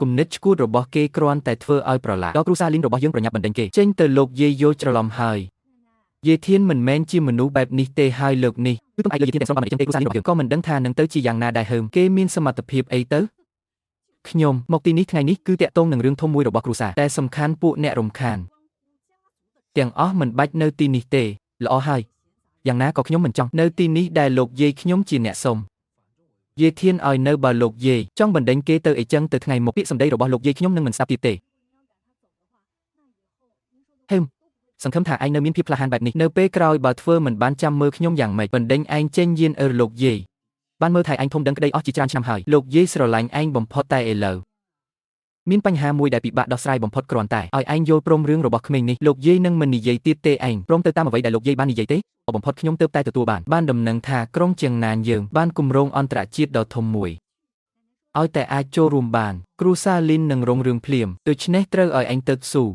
គុំនិតឈួតរបស់គេគ្រាន់តែធ្វើឲ្យប្រឡាក់ដល់គ្រូសាលីនរបស់យើងប្រញាប់បណ្ដេញគេចេញទៅលោកយាយយល់ច្រឡំហើយយាយធានមិនមែនជាមនុស្សបែបនេះទេហើយលោកនេះគឺទំឯកលើយាយធានតែស្រុកបានមិនអញ្ចឹងទេគ្រូសាលីនរបស់យើងក៏មិនដឹងថានឹងទៅជាយ៉ាងណាដែរហើមគេមានសមត្ថភាពអីទៅខ្ញុំមកទីនេះថ្ងៃនេះគឺតាក់ទងនឹងរឿងធំមួយរបស់គ្រូសាតែសំខាន់ពួកអ្នករំខានទាំងអស់មិនបាច់នៅទីនេះទេល្អហើយយ៉ាងណាក៏ខ្ញុំមិនចង់នៅទីនេះដែលលោកយាយខ្ញុំជាអ្នកសុំយាយធានឲ្យនៅបើលោកយាយចង់បណ្ដេញគេទៅអីចឹងទៅថ្ងៃមុខពាក្យសម្ដីរបស់លោកយាយខ្ញុំនឹងមិនស្ដាប់ទៀតទេហឹមសង្ឃឹមថាឯងនៅមានភាពក្លាហានបែបនេះនៅពេលក្រោយបើធ្វើមិនបានចាំមើលខ្ញុំយ៉ាងម៉េចបណ្ដេញឯងចេញយានលោកយាយបានមើលថៃឯងធំដឹងក្តីអស់ជាច្រើនឆ្នាំហើយលោកយាយស្រឡាញ់ឯងបំផុតតែឥឡូវមានបញ្ហាមួយដែលពិបាកដោះស្រាយបំផុតគ្រាន់តែឲ្យឯងយល់ព្រមរឿងរបស់ក្មេងនេះលោកយាយនឹងមិននិយាយទៀតទេឯងព្រមទៅតាមអ្វីដែលលោកយាយបាននិយាយទេបំផុតខ្ញុំទើបតែទទួលបានដំណឹងថាក្រុងជៀងណានយើងបានគម្រោងអន្តរជាតិដ៏ធំមួយឲ្យតែអាចចូលរួមបានគ្រូសាលីននឹងរុងរឿងភ្លាមដូច្នេះត្រូវឲ្យឯងទៅស៊ូឯ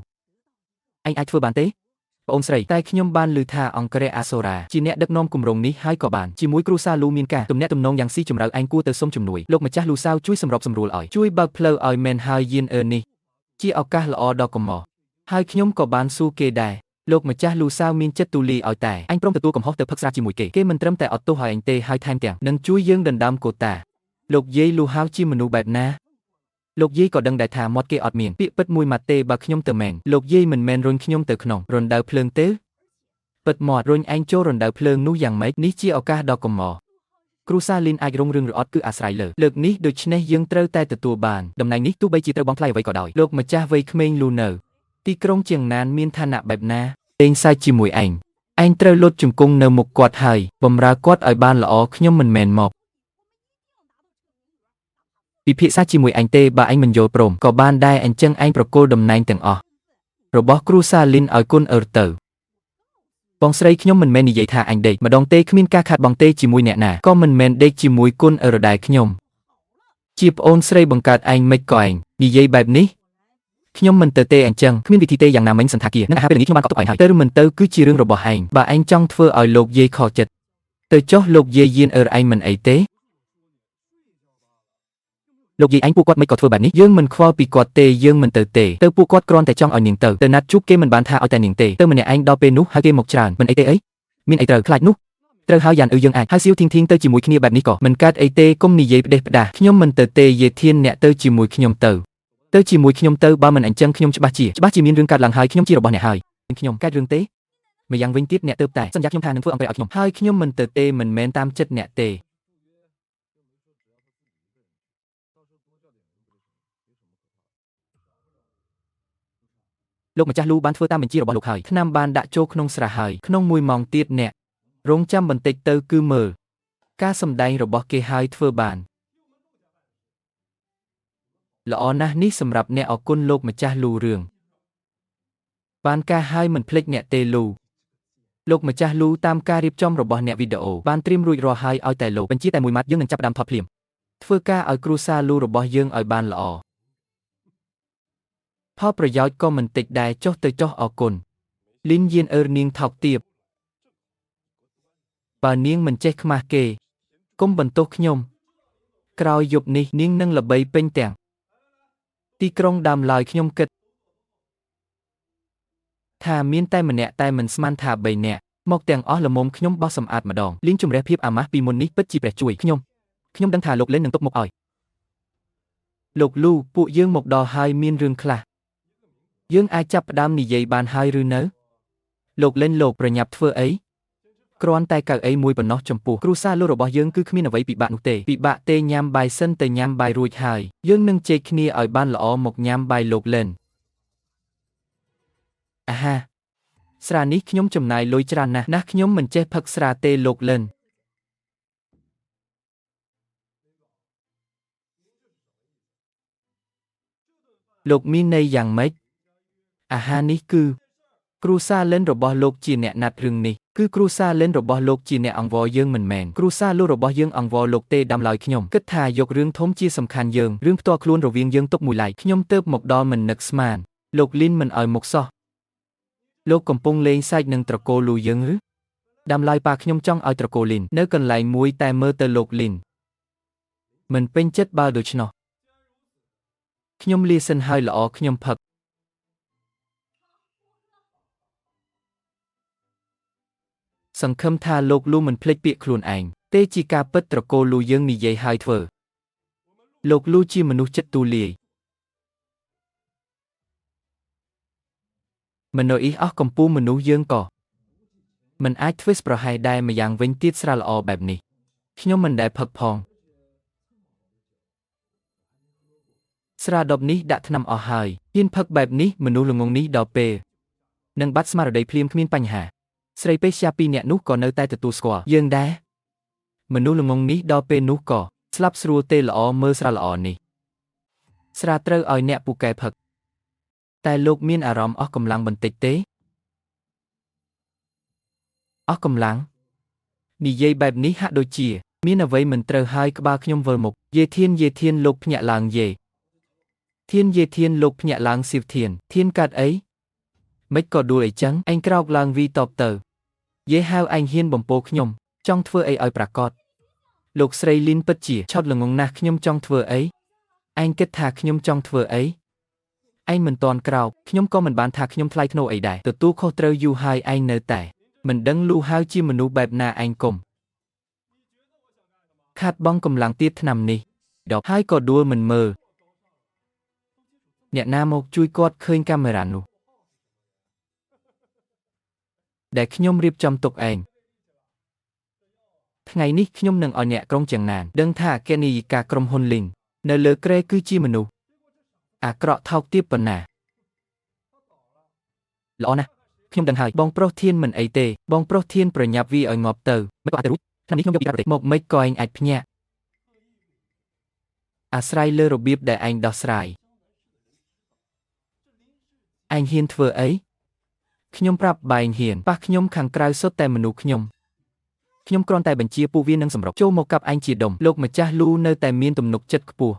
ងអាចធ្វើបានទេបងអូនស្រីតែខ្ញុំបានឮថាអង្គរៈអាសូរាជាអ្នកដឹកនាំគម្រោងនេះហើយក៏បានជាមួយគ្រូសាលូមានការទំនាក់ទំនងយ៉ាងស៊ីជម្រៅឯងគួរទៅសុំជំនួយលោកម្ចាស់លូសាវជួយសម្របសម្រួលឲ្យជួយបើកផ្លូវឲ្យមែនហើយយាននេះជាឱកាសល្អដ៏កំមោះហើយខ្ញុំក៏បានស៊ូគេដែរលោកម្ចាស់លូសាវមានចិត្តទូលាយឲ្យតែអញព្រមទទួលកំហុសទៅផឹកស្រាជាមួយគេមិនត្រឹមតែអត់ទោសឲ្យអញទេហើយថែមទាំងនឹងជួយយើងដណ្ដើមកូតាលោកយាយលូហាវជាមនុស្សបែបណាលោកយាយក៏ដឹងដែរថាមាត់គេអត់មានពាក្យពិតមួយម៉ាត់ទេបើខ្ញុំទៅមែនលោកយាយមិនមែនរុញខ្ញុំទៅក្នុងរណ្ដៅភ្លើងទេពិតមាត់រុញឯងចូលរណ្ដៅភ្លើងនោះយ៉ាងម៉េចនេះជាឱកាសដ៏កំមោះគ្រូសាលីនអាចរុងរឿងឬអត់គឺអាស្រ័យលើកនេះដូច្នេះយើងត្រូវតែទទួលបានតំណែងនេះទោះបីជាត្រូវបង់ថ្លៃអ្វីក៏ដោយលោកម្ចាស់វ័យក្មេងលូនៅទីក្រុងជៀងណានមានឋានៈបែបណាលេងសើចជាមួយឯងត្រូវលុតជង្គង់នៅមុខគាត់ហើយបំរើគាត់ឲ្យបានល្អខ្ញុំមិនមែនមកពិភាក្សាជាមួយឯងទេបើឯងមិនយល់ព្រមក៏បានដែរអញ្ចឹងឯងប្រគល់តំណែងទាំងអស់របស់គ្រូសាលីនឲ្យគុនទៅបងស្រីខ្ញុំមិនមែននិយាយថាអញដេកម្ដងទេគ្មានការខាតបង់ទេជាមួយអ្នកណាក៏មិនមែនដេកជាមួយគុនដែរខ្ញុំជាប្អូនស្រីបង្កើតឯងមិនក៏ឯងនិយាយបែបនេះខ្ញុំមិនទៅទេអញ្ចឹងគ្មានវិធីទេយ៉ាងណាមិញសន្តាគារនឹងអាហារពេលល្ងាចខ្ញុំបានកត់ទុកឲ្យហើយទៅឬមិនទៅគឺជារឿងរបស់ឯងបើឯងចង់ធ្វើឲ្យលោកយាយខកចិត្តទៅចុះលោកយាយយានឯងមិនអីទេលោកយាយឯងពួកគាត់មិនក៏ធ្វើបែបនេះយើងមិនខ្វល់ពីគាត់ទេយើងមិនទៅទេទៅពួកគាត់គ្រាន់តែចង់ឲ្យនាងទៅណាត់ជួបគេមិនបានថាឲ្យតែនាងទេទៅម្នាក់ឯងដល់ពេលនោះហើយគេមកច្រើនមិនអីទេអីមានអីត្រូវខ្លាចនោះត្រូវហើយយ៉ាងយើងអាចហើយសៀវធីងធីងទៅជាមួយគ្នាបែបនេះក៏មិនកើតអីទេកុំនិយាយផ្ដេសផ្ដាសខ្ញុំមិនទៅទេយាយធានអ្នកទៅជាមួយខ្ញុំទៅជាមួយខ្ញុំទៅបើមិនអញ្ចឹងខ្ញុំច្បាស់ជាមានរឿងកើតឡើងហើយខ្ញុំជារបស់អ្នកហើយខ្ញុំកើតរឿងទេម្យ៉ាងវិញទៀតអ្នកទៅតែសន្យាខ្ញុំថានឹងធ្វើអង្គរឲ្យខ្ញុំហើយខ្ញុំមិនទៅទេមិនមែនតាមចិត្តអ្នកទេលោកម្ចាស់លូបានធ្វើតាមបញ្ជារបស់លោកហើយថ្នាំបានដាក់ចូលក្នុងស្រះហើយក្នុង1 ម៉ោងទៀតអ្នករងចាំបន្តិចទៅគឺមើលការសម្ដែងរបស់គេហើយធ្វើបានល្អណាស់នេះសម្រាប់អ្នកអរគុណលោកម្ចាស់លូរឿងបានការហើយមិនភ្លេចអ្នកទេលូលោកម្ចាស់លូតាមការរៀបចំរបស់អ្នកវីដេអូបានត្រៀមរួចរាល់ហើយឲ្យតែលោកបញ្ជាតែមួយម៉ាត់យើងនឹងចាប់ផ្ដើមថតភ្លាមធ្វើការឲ្យគ្រួសារលូរបស់យើងឲ្យបានល្អផលប្រយោជន៍ក៏មិនតិចដែរចុះអរគុណលីនយាននាងថោកទាបបើនាងមិនចេះខ្មាស់គេកុំបន្ទោសខ្ញុំក្រោយយប់នេះនាងនឹងល្បីពេញទាំងទីក្រុងដើមឡើយខ្ញុំគិតថាមានតែម្នាក់តែមិនស្មានថា3នាក់មកទាំងអស់ល្មមខ្ញុំបោះសម្អាតម្ដងលីងជំរះភាពអាម៉ាស់ពីមុននេះពិតជាព្រះជួយខ្ញុំដឹងថាលោកលេននឹងទុកមុខឲ្យលោកលូពួកយើងមកដល់ហើយមានរឿងខ្លះយើងអាចចាប់ផ្ដើមនិយាយបានហើយឬនៅលោកលេនលោកប្រញាប់ធ្វើអីគ្រាន់តែកៅអីមួយប៉ុណ្ណោះចំពោះគ្រូសាលូរបស់យើងគឺគ្មានអ្វីពិបាកនោះទេពិបាកទេញ៉ាំបាយសិនទៅញ៉ាំបាយរួចហើយយើងនឹងជែកគ្នាឲ្យបានល្អមកញ៉ាំបាយលោកលេនអាហាស្រានេះខ្ញុំចំណាយលុយច្រើនណាស់ខ្ញុំមិនចេះផឹកស្រាទេលោកលេនលោកមានន័យយ៉ាងម៉េចអាហារនេះគឺគ្រូសាលិនរបស់លោកជាអ្នកណាត់រឿងនេះគឺគ្រូសាលិនរបស់លោកជាអ្នកអង្វរយើងមិនមែនគ្រូសាលូរបស់យើងអង្វរលោកទេដាំឡើយខ្ញុំគិតថាយករឿងធំជាសំខាន់យើងរឿងផ្ទាល់ខ្លួនរវាងយើងទុកមួយឡែកខ្ញុំទៅមកដល់មិននឹកស្មានលោកលីនមិនឲ្យមកសោះលោកកំពុងលេងសើចនឹងត្រកូលលូយើងឬដាំឡើយប៉ាខ្ញុំចង់ឲ្យត្រកូលលីននៅកន្លែងមួយតែមើលទៅលោកលីនមិនពេញចិត្តបើដូច្នោះ ខ្ញុំលាសិនហើយល្អខ្ញុំផឹកសង្ឃឹមថាលោកលូមិនភ្លេចពាក្យខ្លួនឯងទេជាការពិតត្រកូលលូយើងនិយាយហើយធ្វើលោកលូជាមនុស្សចិត្តទូលាយមនុស្សអស់កម្ពុជាមនុស្សយើងក៏មិនអាចធ្វើប្រហែលដែរម្យ៉ាងវិញទៀតស្រាល្អបែបនេះខ្ញុំមិនដែលផឹកផងស្រាដប់នេះដាក់ថ្នាំអស់ហើយហ៊ានផឹកបែបនេះមនុស្សល្ងងនេះដល់ពេលនឹងបាត់ស្មារតីភ្លាមគ្មានបញ្ហាស្រីពេទ្យពីរនាក់នោះក៏នៅតែទទួលស្គាល់យើងដែរមនុស្សល្ងងនេះដល់ពេលនោះក៏ស្លាប់ស្រួលទេល្អមើលស្រាល្អនេះស្រាត្រូវឲ្យអ្នកពូកែផឹកតែលោកមានអារម្មណ៍អស់កម្លាំងបន្តិចទេអស់កម្លាំងនិយាយបែបនេះហាក់ដូចជាមានអ្វីមិនត្រូវហើយក្បាលខ្ញុំវិលមុខយាធានលោកភ្ញាក់ឡើងយាធានលោកភ្ញាក់ឡើងសៀវធានកាត់អីមិនក៏ដួលអីចឹងឯងក្រោកឡើងវីតបទៅយាយហៅឯងហ៊ានបំពោខ្ញុំចង់ធ្វើអីឲ្យប្រកាសលោកស្រីលីនពិតជាឆោតល្ងងណាស់ខ្ញុំចង់ធ្វើអីឯងគិតថាខ្ញុំចង់ធ្វើអីឯងមិនតន់ក្រោកខ្ញុំក៏មិនបានថាខ្ញុំថ្លៃថ្នូរអីដែរទទួលខុសត្រូវយូរហើយឯងនៅតែមិនដឹងលូហៅជាមនុស្សបែបណាឯងកុំខាត់បងកម្លាំងទៀតឆ្នាំនេះដប់ហើយក៏ដួលមិនមើលអ្នកណាមកជួយគាត់ឃើញកាមេរ៉ានោះដែលខ្ញុំរៀបចំទុកឯងថ្ងៃនេះខ្ញុំនឹងឲ្យអ្នកក្រុងទាំងណានដឹងថាអគ្គនាយិកាក្រុមហ៊ុនលីងនៅលើគ្រែគឺជាមនុស្សអាក្រក់ថោកទាបប៉ុណ្ណាល្អណាស់ខ្ញុំដឹងហើយបងប្រុសធានមិនអីទេបងប្រុសធានប្រញាប់វាឲ្យងាប់ទៅមិនក៏អាចទៅរួចឆ្នាំនេះខ្ញុំយកពីក្រៅប្រទេសមកមិនក៏ឯងអាចភ្ញាក់អាស្រ័យលើរបៀបដែលឯងដោះស្រាយឯងហ៊ានធ្វើអីខ្ញុំប្រាប់បែងហ៊ានប៉ះខ្ញុំខាងក្រៅសុទ្ធតែមនុស្សខ្ញុំគ្រាន់តែបញ្ជាពួកវានឹងសម្រុកចូលមកកាប់ឯងជាដុំលោកម្ចាស់លូនៅតែមានទំនុកចិត្តខ្ពស់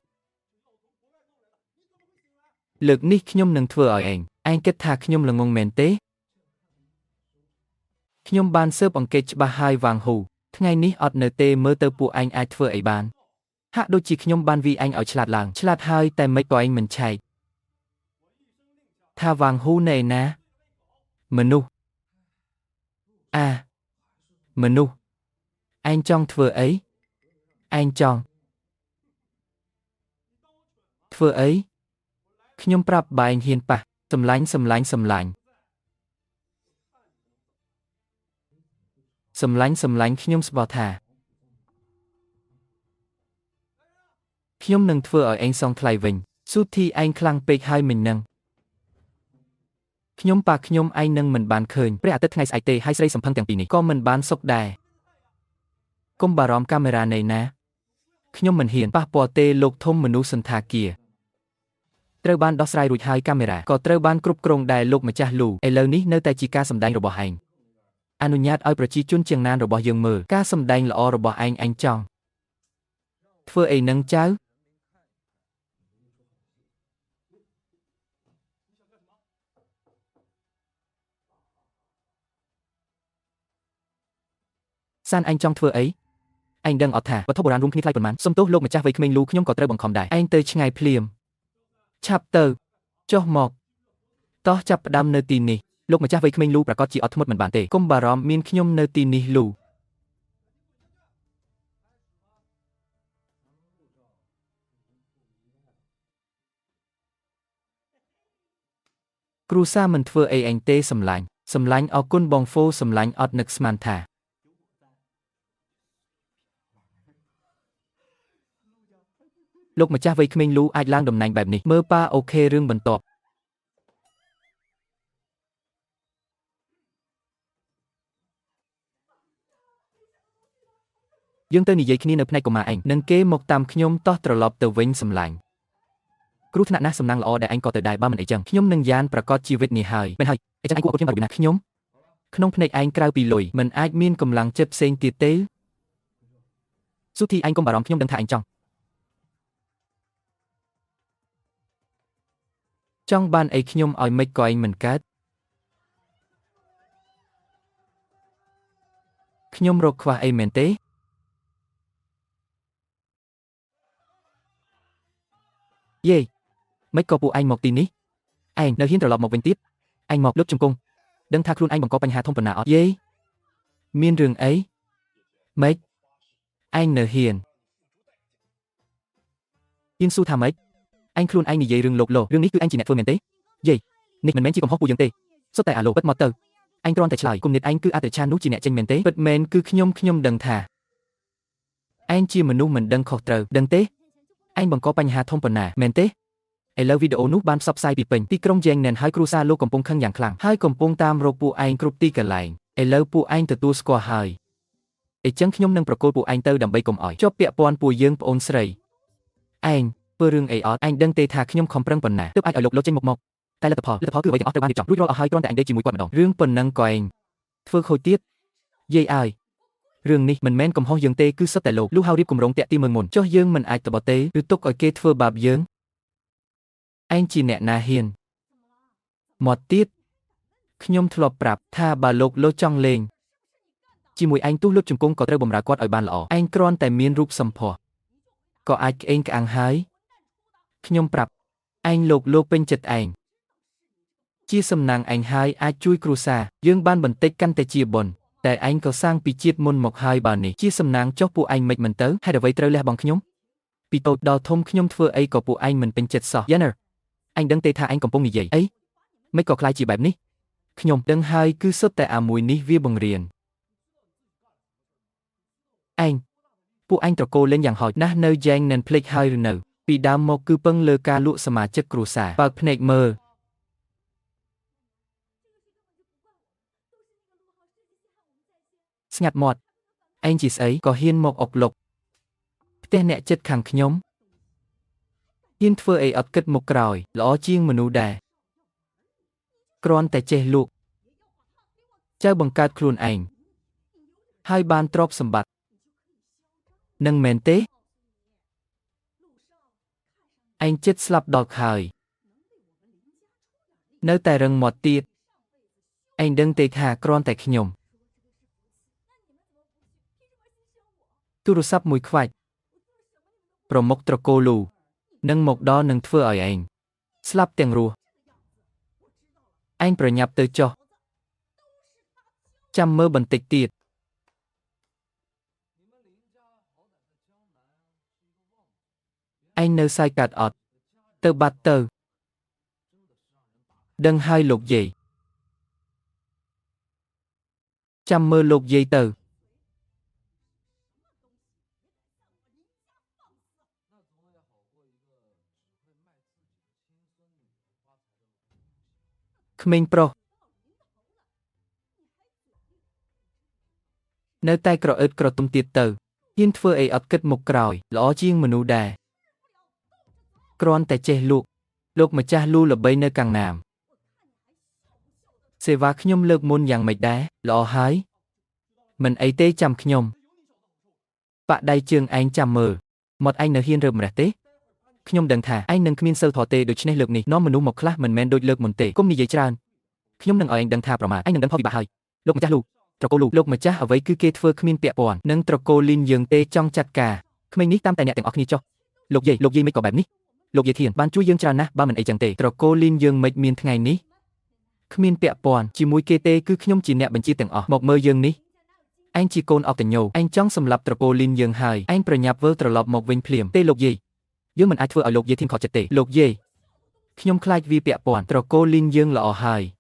លើកនេះខ្ញុំនឹងធ្វើឲ្យឯងគិតថាខ្ញុំល្ងងមែនទេខ្ញុំបានស៊ើបអង្កេតច្បាស់ហើយវាងហ៊ូថ្ងៃនេះអត់នៅទេមើលទៅពួកឯងអាចធ្វើអីបានហាក់ដូចជាខ្ញុំបានវាយឯងឲ្យឆ្លាតឡើងឆ្លាតហើយតែមិនក៏ឯងមិនឆែកថាវាងហ៊ូនៅឯណាមនុស្សមនុស្សឯងចង់ធ្វើអីឯងចង់ធ្វើអីខ្ញុំប្រាប់បែងហ៊ានប៉ះសម្លាញ់ខ្ញុំស្បោះថាខ្ញុំនឹងធ្វើឲ្យឯងសងថ្លៃវិញស៊ូធីឯងខ្លាំងពេកហើយមិញនឹងខ្ញុំប៉ាខ្ញុំឯងនឹងមិនបានឃើញព្រះអាទិត្យថ្ងៃស្អែកទេហើយស្រីសំផឹងទាំងពីរនេះក៏មិនបានសុខដែរកុំបារម្ភកាមេរ៉ានៃណាខ្ញុំមិនហ៊ានប៉ះពាល់ទេលោកធំមនុស្សសន្តាគារត្រូវបានដោះស្រាយរួចហើយកាមេរ៉ាក៏ត្រូវបានគ្រប់គ្រងដែរលោកម្ចាស់លូឥឡូវនេះនៅតែជាការសម្ដែងរបស់ឯងអនុញ្ញាតឲ្យប្រជាជនជាងណានរបស់យើងមើលការសម្ដែងល្អរបស់ឯងចង់ធ្វើអីនឹងចៅសានឯងចង់ធ្វើអីឯងដឹងអត់ថាវត្ថុបុរាណរួមគ្នាថ្លៃប៉ុន្មានសំទោសលោកម្ចាស់វ័យក្មេងលូខ្ញុំក៏ត្រូវបង្ខំដែរឯងទៅឆ្ងាយភ្លាមឆាប់ទៅចុះមកតោះចាប់ផ្ដើមនៅទីនេះលោកម្ចាស់វ័យក្មេងលូប្រកាសជាអត់ធ្មត់មិនបានទេកុំបារម្ភមានខ្ញុំនៅទីនេះលូគ្រូសាមិនធ្វើអីឯងទេសម្លាញ់អរគុណបងហ្វូសម្លាញ់អត់នឹកស្មានថាលោកម្ចាស់វ័យក្មេងលូអាចឡើងតំណែងបែបនេះមើលប៉ាអូខេរឿងបន្ទាប់យើងទៅនិយាយគ្នានៅផ្នែកកុមារឯងនឹងគេមកតាមខ្ញុំតោះត្រឡប់ទៅវិញសម្លាញ់គ្រូថ្នាក់ណាស់សំណាងល្អដែលឯងក៏ទៅដែរបើមិនអីចឹងខ្ញុំនឹងយ៉ានប្រកាសជីវិតនេះហើយមិនហើយអីចឹងឯងគួរអត់ខ្ញុំបារបៀបណាខ្ញុំក្នុងភ្នែកឯងក្រៅពីលុយមិនអាចមានកម្លាំងចិត្តផ្សេងទៀតទេស៊ូធីឯងកុំបារម្ភខ្ញុំដឹងថាឯងចង់បានអីខ្ញុំឲ្យមិនក៏ឯងមិនកើតខ្ញុំរកខ្វះអីមែនទេយេ Mấy côពួកanh một tí ní. Anh nơi hiến trở lọt một bên tiếp. Anh một lớp trong cung. Đừng tha luôn anh bằng có bánh hà thông phần nào dê. Miên rừng ấy. Mấy. Anh nở hiền. Yên su thà mấy. Anh luôn anh nì dây rừng lột lồ. Rừng ní cứ anh chỉ nẹt phương mền tế. Dây. Nịch mình mến chỉ còn hóc bù dân tê. Số tại lồ bất mọt tờ. Anh tron tại lại cùng nịch anh cứ tờ chan nút chỉ nẹt trên mền tế. Bật mền cứ khnyom đằng thà. Anh chia mình nu mình đằng khọt trờ đằng tế. Anh bằng có bánh hà thông phần nào mền tế. Ai lâu video nút ban sắp sai bị bệnh. Ti krong giang nền hai cruza lô cầm pông khăn dạng khlang. Hai cầm pông tam rô pu anh crup ti cả lại. Ai lâu pu anh từ tu score hơi. Ai chẳng khnyom nâng procol pu anh tơ đầm bay cùng ỏi. Cho bẹ pon pu dương pu on srei. Anh, bơ rương ai ọt. Anh đăng tê thà khnyom không prăng phần nào. Tức ai ở lục lô trên một. Tai là tập họ cứ vậy ọt ban điệp trọng. Rút rô ở hai tron tại anh đây chỉ mũi quạt đồng. Rương phần nâng coi anh. Phơ khôi tiết. Dây ai. Rương ni mình men cầm ho dương tê cứ sắp tại lục. Lu hao điệp cùng rong tẹ ti mừng mồn. Cho dương mình ai tập bỏ tê. Rút tốc ở kê phơ bạp dương. Anh chỉ nẹ na hiền. Một tiết. Khnyom thlop prap tha bà lục lô trong lên. Chỉ mùi anh tu lớp trong cung có treo bầm rá quát ở bàn lọ. Anh kron tại miên rúp sầm phò. Có ai anh càng hái. Khnyom prap. Anh lục lô bên chật ảnh. Chia sầm nàng anh hai ai chui cruza. Dương ban bần tích căn tại chia bồn. Tại anh có sang bị chiết môn một hai bà này. Chia sầm nàng chốc phụ anh mệt mình tớ. Hay là vậy treo lẹ bằng khnyom. Bị tội đào thông khnyom thưa ấy có phụ anh mình bên chật sọ. Yanner. Anh đăng tê tha anh còn bông như vậy ấy. Mấy có khai chỉ bạp ní. Khnyom đăng hai cứ sớp tại mùi ní vía bằng riền. Anh. Phụ anh trò cô lên dạng hỏi nát nơi giang nên plek hai rừng nở. Vì đào một cư bâng lơ ca lụa sầm chất cửu xả. Bạc pnek mơ. Ngặt mọt. Anh chỉ ấy có hiên một ọc lục. Tên nẹ chất khẳng khnyom. Hiên thưa ấy ập kết một còi, lõ chiêng mà nụ đà. Kron tại chê lụa. Cháu bằng cát khuôn ảnh. Hai ban trọc sầm bạch. Nâng mền tế. Anh chết slap đọt hời. Nơi tài rừng một tiết. Anh đừng tê thà kron tại khnyom. Tu rô sắp mùi khoạch. Pro mốc trò cô lù. Nâng một đó nâng thưa ở anh. Slap tiền rùa. Anh pro nhập từ cho. Chăm mơ bần tịch tiệt. Anh nơ sai cạt ọt. Tơ bát tơ. Đâng hai lục dậy. Chăm mơ lục dây tờ. Khmênh pro. Nơi tay cỏ ớt cỏ tung tiệt tờ. Hiên thưa ấy ớt kết một còi, lõ chiêng mà nụ đà. Kron tại chê lụa. Lục mà cha lưu là bây nơi càng nàm. Sẽ vác khnyom lược môn dạng mạch đá, lõ hái. Mình ấy tê chăm khnyom. Bạ đai chương anh chăm mờ. Một anh nở hiên rợm rả tế. Khnyom đằng thả anh nâng khmên sơ thọ tê được chnê lược này. Nó mà nụ một khla mình men đôi lược môn tê. Cũng như vậy tràn. Khnyom nâng ở anh đằng thả bảo mà anh nâng đằng phó bị bạ hơi. Lục mà cha lụ. Trò cô lụ. Lục mà cha ở với cứ kê thưa khmên bẹ bòn. Nâng trò cô linh dường tê trong chặt cả. Khmên ní tam tài nhạc tèng ọc ní cho. Lục dây mấy cỏ bẹp ní. Lục dây thiền ban chui dương tràn na ba mình ấy chẳng tê. Trò cô linh dương mấy miên ngày ní. Khmên bẹ bòn chỉ mũi kê tê cứ khnyom chỉ nẹ bần chi tèng ọc. Một mơ dương ní. Anh chỉ côn ọc tèng nhô. Anh trong sầm lập trò cô linh dương hài. Anh pro nhập vơ trò lọp một vinh phliềm. Tê lục dây. Dương mình ai thưa ở lục dây thiên khó chật tê. Lục dây. Khnyom khai vi bẹ bòn. Trò cô linh dương lọ hài.